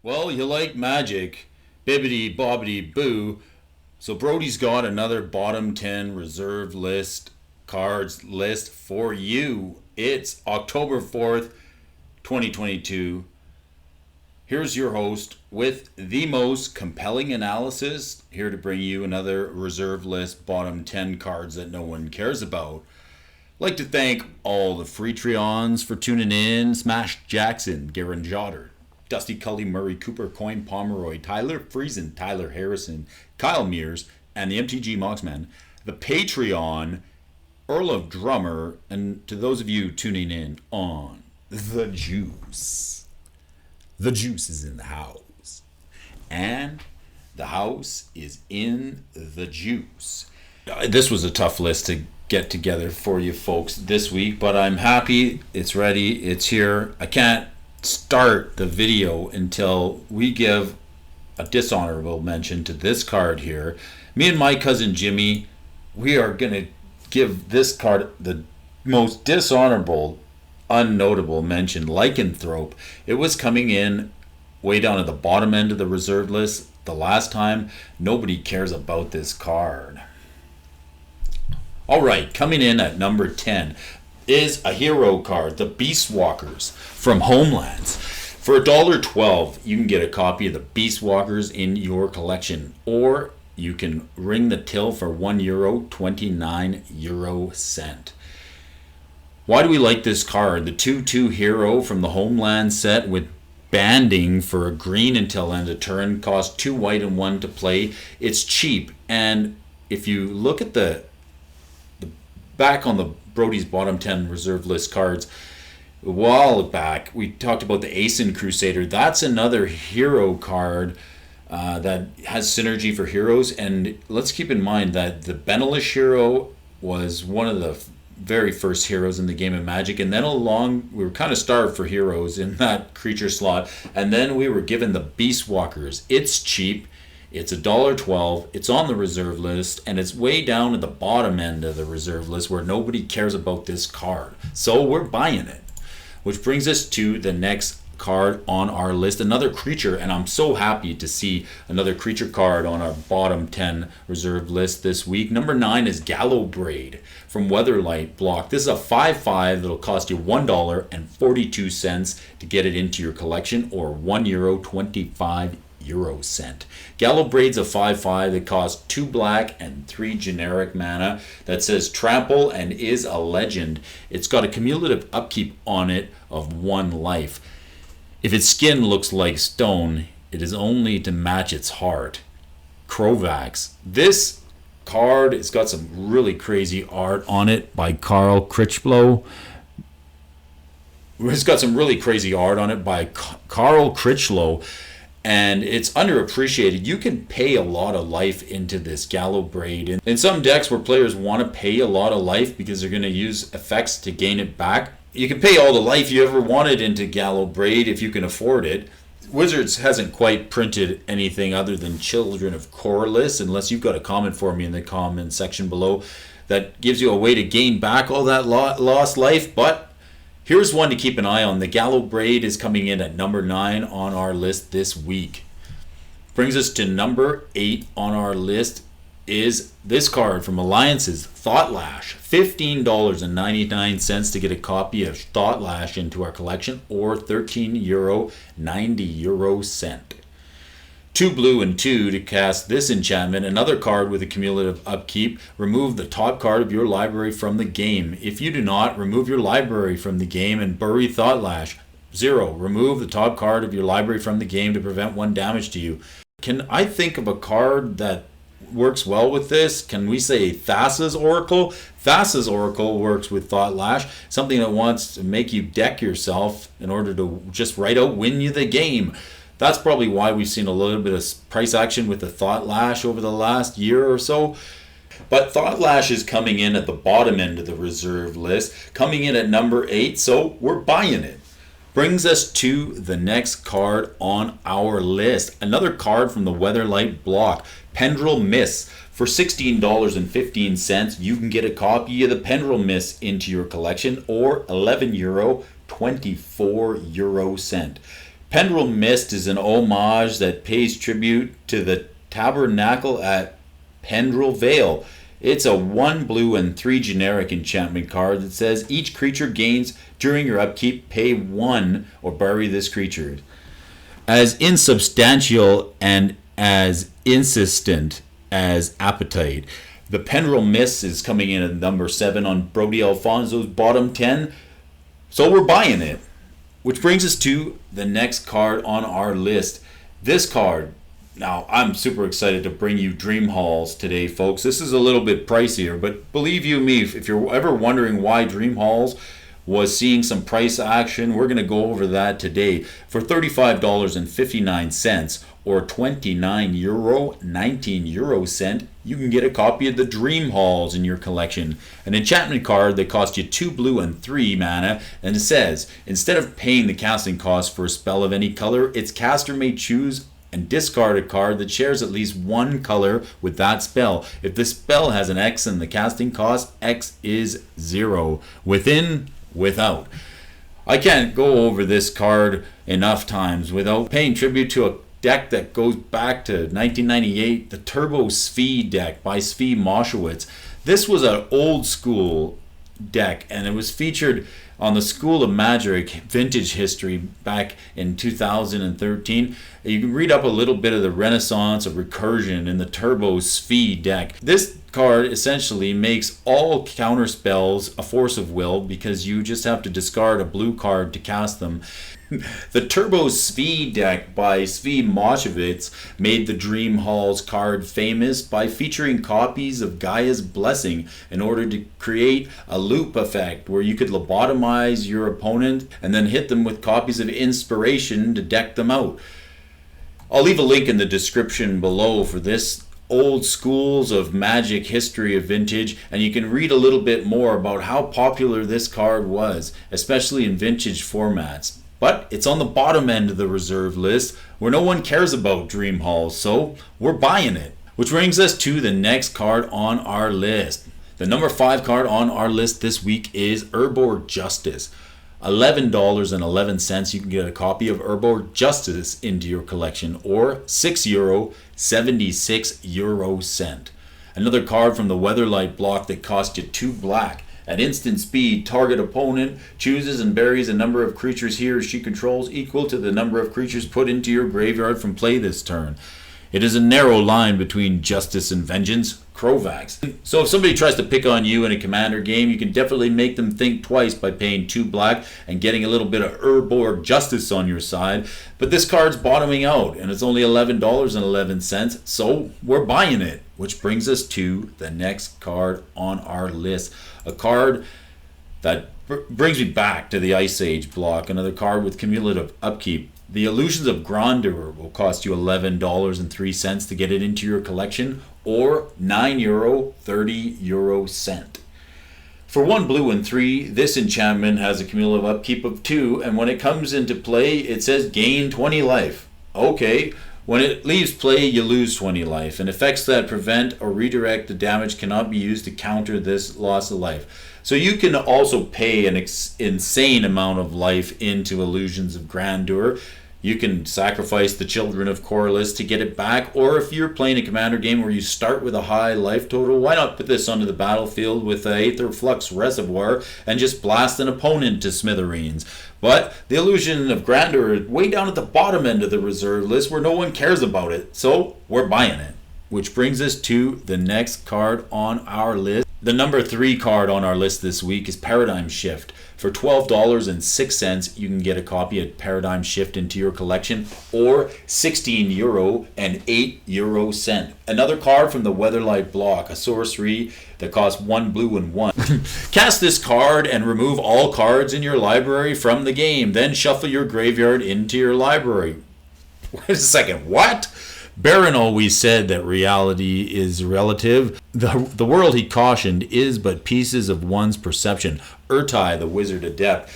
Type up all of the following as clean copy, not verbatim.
Well, you like magic. Bibbity bobbity boo. So Brody's got another bottom 10 reserve list cards list for you. It's October 4th, 2022. Here's your host with the most compelling analysis, here to bring you another reserve list bottom 10 cards that no one cares about. Like to thank all the Freetreons for tuning in. Smash Jackson, Garen Jotter, Dusty Cully, Murray, Cooper, Coin, Pomeroy, Tyler Friesen, Tyler Harrison, Kyle Mears, and the MTG Moxman, the Patreon, Earl of Drummer, and to those of you tuning in on The Juice. The Juice is in the house. And the house is in the juice. This was a tough list to get together for you folks this week, but I'm happy it's ready, it's here. I can't start the video until we give a dishonorable mention to this card here. Me and my cousin Jimmy, we are going to give this card the most dishonorable, unnotable mention, Lycanthrope. It was coming in way down at the bottom end of the reserve list the last time. Nobody cares about this card. Alright, coming in at number 10 is a hero card, the Beastwalkers from Homelands. For $1.12, you can get a copy of the Beastwalkers in your collection, or you can ring the till for €1.29. Why do we like this card? The 2/2 hero from the Homeland set with banding for a green until end of turn, costs 2 white and 1 to play. It's cheap, and if you look at the back on the Brody's bottom 10 reserve list cards, a while back we talked about the Aeson Crusader. That's another hero card that has synergy for heroes, and let's keep in mind that the Benelish hero was one of the very first heroes in the game of Magic, and then we were kind of starved for heroes in that creature slot, and then we were given the Beastwalkers. It's cheap. It's $1.12. It's on the reserve list, and it's way down at the bottom end of the reserve list where nobody cares about this card. So we're buying it. Which brings us to the next card on our list, another creature, and I'm so happy to see another creature card on our bottom 10 reserve list this week. Number 9 is Gallowbraid from Weatherlight Block. This is a 5/5 that'll cost you $1.42 to get it into your collection, or €1.25. Gallowbraid's a 5/5 that costs 2 black and 3 generic mana, that says trample and is a legend. It's got a cumulative upkeep on it of 1 life. If its skin looks like stone, it is only to match its heart. Krovax. This card has got some really crazy art on it by Carl Critchlow. It's got some really crazy art on it by Carl Critchlow, and it's underappreciated. You can pay a lot of life into this Gallowbraid. In some decks where players want to pay a lot of life because they're going to use effects to gain it back, you can pay all the life you ever wanted into Gallowbraid if you can afford it. Wizards hasn't quite printed anything other than Children of Corliss, unless you've got a comment for me in the comment section below that gives you a way to gain back all that lost life. But here's one to keep an eye on. The Gallowbraid is coming in at number 9 on our list this week. Brings us to number 8 on our list is this card from Alliance's Thoughtlash. $15.99 to get a copy of Thoughtlash into our collection, or €13.90. 2 blue and 2 to cast this enchantment. Another card with a cumulative upkeep. Remove the top card of your library from the game. If you do not, remove your library from the game and bury Thoughtlash. 0. Remove the top card of your library from the game to prevent 1 damage to you. Can I think of a card that works well with this? Can we say Thassa's Oracle? Thassa's Oracle works with Thoughtlash. Something that wants to make you deck yourself in order to just right out win you the game. That's probably why we've seen a little bit of price action with the Thoughtlash over the last year or so. But Thoughtlash is coming in at the bottom end of the reserve list, coming in at number 8, so we're buying it. Brings us to the next card on our list. Another card from the Weatherlight Block, Pendrell Mists. For $16.15, you can get a copy of the Pendrell Mists into your collection, or €11.24. Pendrell Mists is an homage that pays tribute to the tabernacle at Pendrell Vale. It's a 1 blue and 3 generic enchantment card that says each creature gains during your upkeep, pay 1 or bury this creature. As insubstantial and as insistent as appetite. The Pendrell Mists is coming in at number 7 on Brody Alfonso's bottom 10, so we're buying it. Which brings us to the next card on our list. This card, now I'm super excited to bring you Dream Halls today, folks. This is a little bit pricier, but believe you me, if you're ever wondering why Dream Halls was seeing some price action, we're going to go over that today. For $35.59 or €29.19, you can get a copy of the Dream Halls in your collection. An enchantment card that costs you 2 blue and 3 mana, and it says, instead of paying the casting cost for a spell of any color, its caster may choose and discard a card that shares at least 1 color with that spell. If the spell has an X in the casting cost, X is 0. Within, without. I can't go over this card enough times without paying tribute to a deck that goes back to 1998, the Turbo Svi deck by Svi Moshowitz. This was an old school deck, and it was featured on the School of Magic Vintage History back in 2013. You can read up a little bit of the Renaissance of Recursion in the Turbo Svi deck. This card essentially makes all counter spells a force of will because you just have to discard a blue card to cast them. The Turbo Svi deck by Svi Moshowitz made the Dream Halls card famous by featuring copies of Gaia's Blessing in order to create a loop effect where you could lobotomize your opponent and then hit them with copies of Inspiration to deck them out. I'll leave a link in the description below for this old schools of Magic history of Vintage, and you can read a little bit more about how popular this card was, especially in Vintage formats. But it's on the bottom end of the reserve list where no one cares about Dream Halls, so we're buying it. Which brings us to the next card on our list. The number 5 card on our list this week is Urborg Justice. $11.11 you can get a copy of Urborg Justice into your collection, or €6, 76 euro cent. Another card from the Weatherlight block that cost you 2 black. At instant speed, target opponent chooses and buries a number of creatures he or she controls equal to the number of creatures put into your graveyard from play this turn. It is a narrow line between justice and vengeance. Krovax. So if somebody tries to pick on you in a commander game, you can definitely make them think twice by paying 2 black and getting a little bit of Urborg Justice on your side. But this card's bottoming out, and it's only $11.11, so we're buying it. Which brings us to the next card on our list. A card that brings me back to the Ice Age block. Another card with cumulative upkeep. The Illusions of Grandeur will cost you $11.03 to get it into your collection, or €9, 30 euro cent. For 1 blue and 3, this enchantment has a cumulative upkeep of 2, and when it comes into play, it says gain 20 life. Okay, when it leaves play, you lose 20 life, and effects that prevent or redirect the damage cannot be used to counter this loss of life. So you can also pay an insane amount of life into Illusions of Grandeur. You can sacrifice the Children of Corliss to get it back, or if you're playing a commander game where you start with a high life total, why not put this onto the battlefield with an Aether Flux Reservoir and just blast an opponent to smithereens. But the Illusion of Grandeur is way down at the bottom end of the reserve list where no one cares about it, so we're buying it. Which brings us to the next card on our list. The number 3 card on our list this week is Paradigm Shift. For $12.06, you can get a copy of Paradigm Shift into your collection, or €16 and 8 euro cent. Another card from the Weatherlight block, a sorcery that costs 1 blue and 1. Cast this card and remove all cards in your library from the game. Then shuffle your graveyard into your library. Wait a second, what? Baron always said that reality is relative. The world, he cautioned, is but pieces of one's perception. Urtai, the Wizard Adept.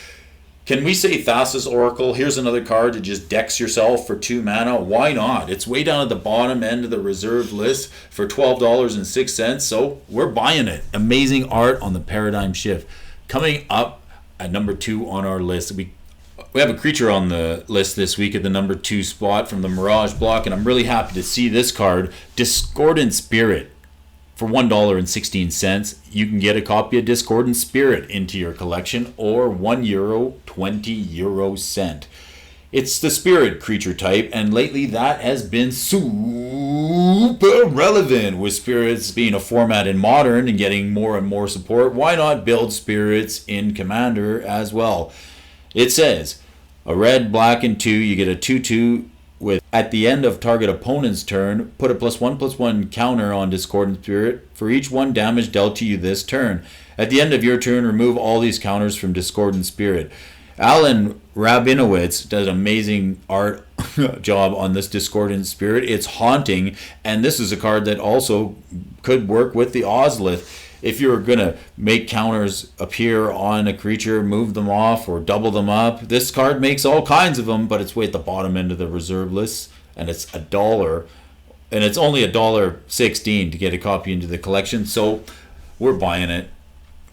Can we say Thassa's Oracle? Here's another card to just dex yourself for 2 mana. Why not? It's way down at the bottom end of the reserve list for $12.06, so we're buying it. Amazing art on the Paradigm Shift. Coming up at number 2 on our list, we We have a creature on the list this week at the number 2 spot from the Mirage block, and I'm really happy to see this card, Discordant Spirit. For $1.16, you can get a copy of Discordant Spirit into your collection, or €1, 20 cent. It's the spirit creature type, and lately that has been super relevant with spirits being a format in Modern and getting more and more support. Why not build spirits in Commander as well? It says, a red, black, and 2, you get a 2/2 with, at the end of target opponent's turn, put a +1/+1 counter on Discordant Spirit for each 1 damage dealt to you this turn. At the end of your turn, remove all these counters from Discordant Spirit. Alan Rabinowitz does an amazing art job on this Discordant Spirit. It's haunting, and this is a card that also could work with the Ozlith. If you're going to make counters appear on a creature, move them off, or double them up, this card makes all kinds of them, but it's way at the bottom end of the reserve list, and it's $1. And it's only $1.16 to get a copy into the collection, so we're buying it.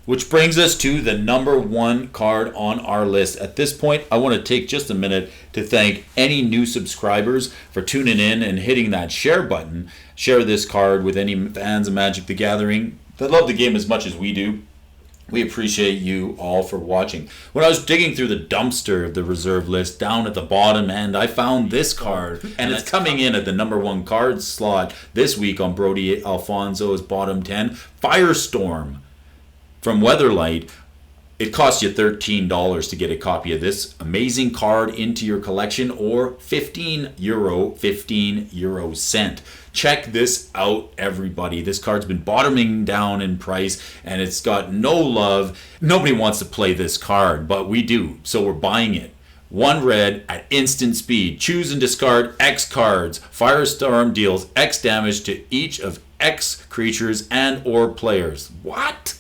Which brings us to the number 1 card on our list. At this point, I want to take just a minute to thank any new subscribers for tuning in and hitting that share button. Share this card with any fans of Magic the Gathering that love the game as much as we do. We appreciate you all for watching. When I was digging through the dumpster of the reserve list down at the bottom end, I found this card, and it's coming in at the number 1 card slot this week on Brody Alfonso's bottom 10, Firestorm. From Weatherlight. It costs you $13 to get a copy of this amazing card into your collection, or €15, 15 cent. Check this out, everybody. This card's been bottoming down in price, and it's got no love. Nobody wants to play this card, but we do, so we're buying it. 1 red at instant speed. Choose and discard X cards. Firestorm deals X damage to each of X creatures and or players. What?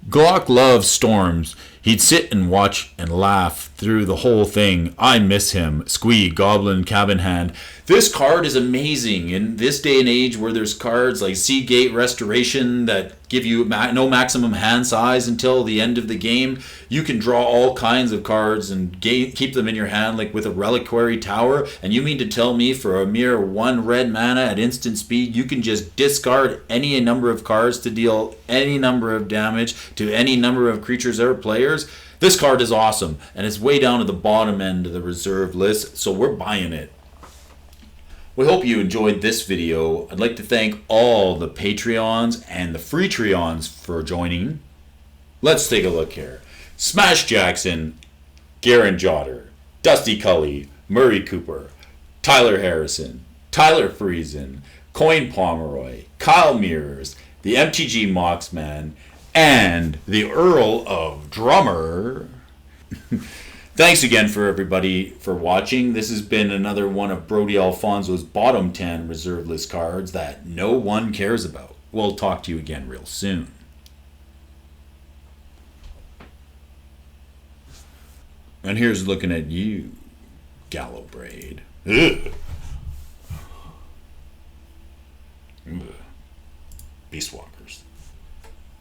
Glock loves storms. He'd sit and watch and laugh through the whole thing. I miss him. Squee, Goblin, Cabin Hand. This card is amazing. In this day and age where there's cards like Seagate Restoration that give you no maximum hand size until the end of the game, you can draw all kinds of cards and keep them in your hand like with a Reliquary Tower. And you mean to tell me for a mere 1 red mana at instant speed, you can just discard any number of cards to deal any number of damage to any number of creatures or players? This card is awesome, and it's way down at the bottom end of the reserve list, so we're buying it. We hope you enjoyed this video. I'd like to thank all the Patreons and the Freetreons for joining. Let's take a look here. Smash Jackson, Garen Jotter, Dusty Cully, Murray Cooper, Tyler Harrison, Tyler Friesen, Coin Pomeroy, Kyle Mears, the MTG Moxman, and the Earl of Drummer. Thanks again for everybody for watching. This has been another one of Brody Alfonso's bottom 10 reserve list cards that no one cares about. We'll talk to you again real soon. And here's looking at you, Gallowbraid. Ugh. Ugh. Beast Walkers.